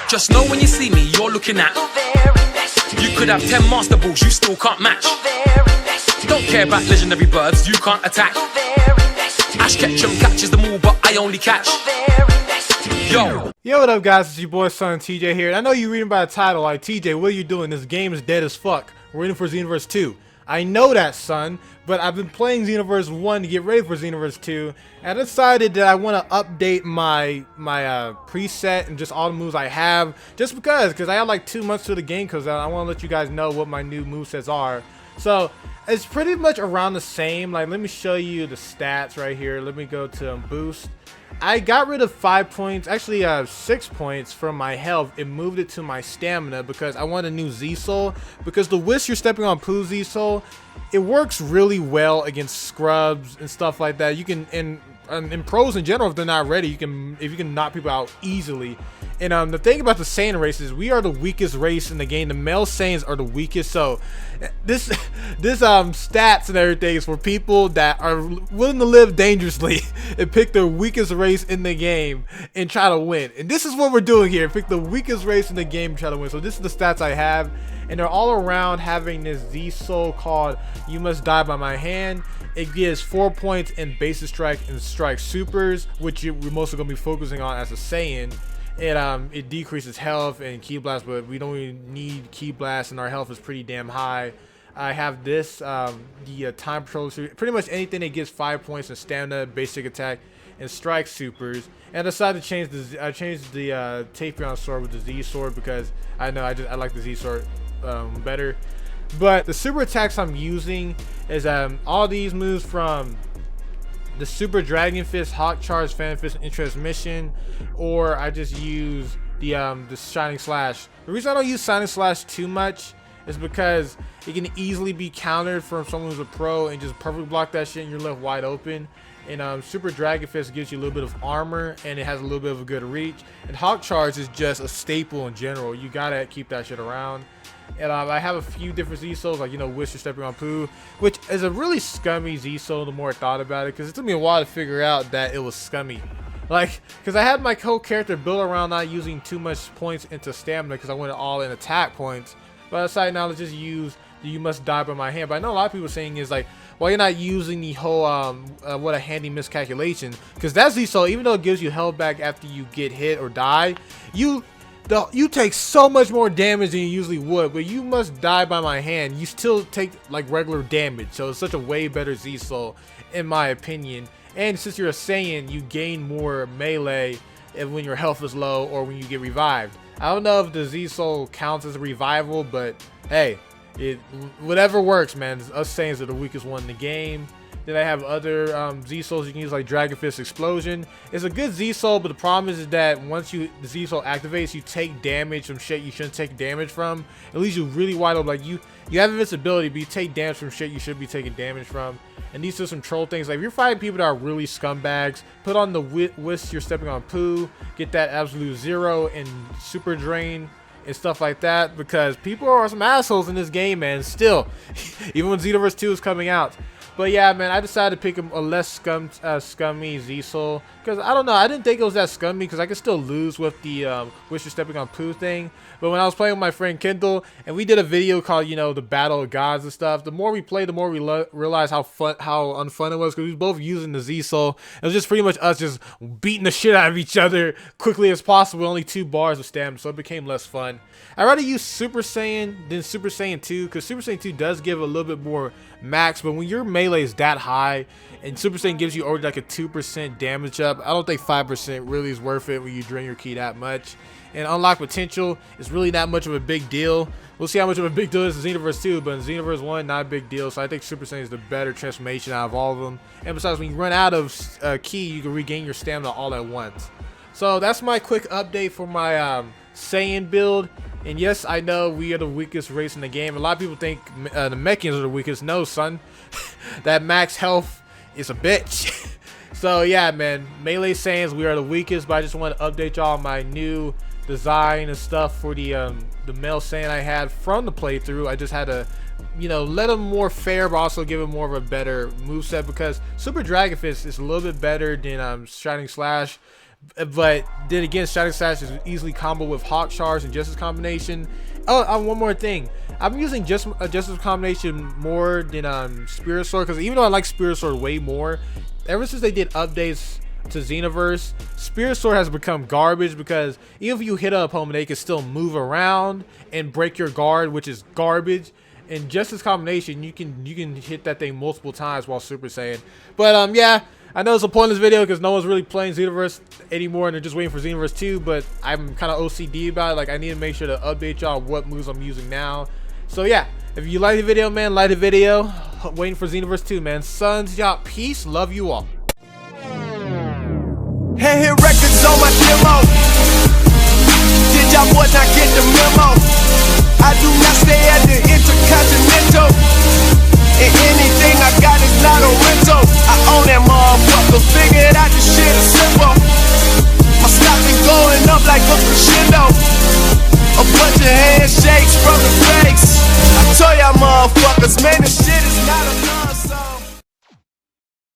Just know when you see me, you're looking at the very best. You could have 10 master balls, you still can't match the very best. Don't care about legendary birds, you can't attack the very best. Ash Ketchum catches them all, but I only catch the very best. Yo, what up guys, it's your boy son TJ here. And I know you're reading by the title like, TJ, what are you doing? This game is dead as fuck. We're waiting for Xenoverse 2. I know that, son, but I've been playing Xenoverse 1 to get ready for Xenoverse 2, and I decided that I want to update my preset and just all the moves I have, just because I have like 2 months to the game, because I want to let you guys know what my new movesets are. So it's pretty much around the same. Like, let me show you the stats right here. Let me go to boost. I got rid of 5 points, actually 6 points from my health, and moved it to my stamina because I want a new Z-Soul. Because the Whis you're stepping on Pooh Z-Soul, it works really well against scrubs and stuff like that. You can, in pros in general, if they're not ready, you can knock people out easily. And the thing about the Saiyan race is we are the weakest race in the game. The male Saiyans are the weakest. So this stats and everything is for people that are willing to live dangerously and pick the weakest race in the game and try to win. And this is what we're doing here. Pick the weakest race in the game and try to win. So this is the stats I have. And they're all around having this Z-Soul called You Must Die by My Hand. It gives 4 points in basic strike and strike supers, which we're mostly going to be focusing on as a Saiyan. It decreases health and ki blast, but we don't even need ki blast, and our health is pretty damn high. I have this, the time patrol, pretty much anything that gives 5 points in stamina, basic attack, and strike supers. And I decided to change I changed the Tapion sword with the Z sword because I like the Z sword better. But the super attacks I'm using is all these moves from the Super Dragon Fist, Hawk Charge, Fan Fist, and Transmission, or I just use the Shining Slash. The reason I don't use Shining Slash too much is because it can easily be countered from someone who's a pro and just perfectly block that shit and you're left wide open. And Super Dragon Fist gives you a little bit of armor and it has a little bit of a good reach. And Hawk Charge is just a staple in general. You gotta keep that shit around. And I have a few different Z-Souls, like, you know, Whis you're stepping on Pooh, which is a really scummy Z-Soul the more I thought about it, because it took me a while to figure out that it was scummy. Like, because I had my whole character built around not using too much points into stamina, because I went all in attack points. But I decided now to just use the You Must Die by My Hand. But I know a lot of people saying is like, well, you're not using the whole, what a handy miscalculation. Because that Z-Soul, even though it gives you health back after you get hit or die, you take so much more damage than you usually would. But You Must Die by My Hand, you still take like regular damage. So it's such a way better Z-Soul in my opinion. And since you're a Saiyan, you gain more melee when your health is low or when you get revived. I don't know if the Z-Soul counts as a revival, but hey, whatever works, man. Us Saiyans are the weakest one in the game. Then I have other Z-Souls you can use, like Dragon Fist Explosion. It's a good Z-Soul, but the problem is that once the Z-Soul activates, you take damage from shit you shouldn't take damage from. It leaves you really wide open. Like, you have invincibility, but you take damage from shit you should be taking damage from. And these are some troll things. Like, if you're fighting people that are really scumbags, put on the Whis you're stepping on Pooh, get that absolute zero and super drain and stuff like that, because people are some assholes in this game, man. Still, even when Xenoverse 2 is coming out. But yeah, man, I decided to pick a less scummy Z-Soul, because I don't know, I didn't think it was that scummy, because I could still lose with the Whis you're stepping on Pooh thing. But when I was playing with my friend Kendall, and we did a video called, you know, the Battle of Gods and stuff, the more we played, the more we realized how unfun it was, because we were both using the Z-Soul. It was just pretty much us just beating the shit out of each other quickly as possible, only 2 bars of stamina, so it became less fun. I'd rather use Super Saiyan than Super Saiyan 2, because Super Saiyan 2 does give a little bit more max, but when your melee is that high and Super Saiyan gives you already like a 2% damage up, I don't think 5% really is worth it when you drain your ki that much. And unlock potential is really not much of a big deal. We'll see how much of a big deal is in Xenoverse 2, but in Xenoverse 1, not a big deal. So I think Super Saiyan is the better transformation out of all of them. And besides, when you run out of ki, you can regain your stamina all at once. So that's my quick update for my Saiyan build. And yes, I know we are the weakest race in the game. A lot of people think the Mechians are the weakest. No, son. That max health is a bitch. So yeah, man, melee Saiyans, we are the weakest. But I just want to update y'all on my new design and stuff for the male Saiyan I had from the playthrough. I just had to, you know, let him more fair, but also give him more of a better moveset, because Super Dragon Fist is a little bit better than Shining Slash. But then again, Static Sash is easily combo with Hawk Charge and Justice combination. Oh, one more thing. I'm using Justice combination more than Spirit Sword, because even though I like Spirit Sword way more, ever since they did updates to Xenoverse, Spirit Sword has become garbage, because even if you hit an opponent, they can still move around and break your guard, which is garbage. And Justice combination, you can hit that thing multiple times while Super Saiyan. But yeah, I know it's a pointless video because no one's really playing Xenoverse anymore and they're just waiting for Xenoverse 2, but I'm kind of OCD about it. Like, I need to make sure to update y'all what moves I'm using now. So yeah, if you like the video, man, like the video. Waiting for Xenoverse 2, man. Sons, y'all, peace, love you all. Hey, hit records on my demo. Did y'all boys not get the memo? I do not stay at the Intercontinental, and anything I got is not a rental. I own that motherfucker, figured out this shit is simple. My stock been going up like a crescendo. A bunch of handshakes from the fakes. I told y'all motherfuckers, man,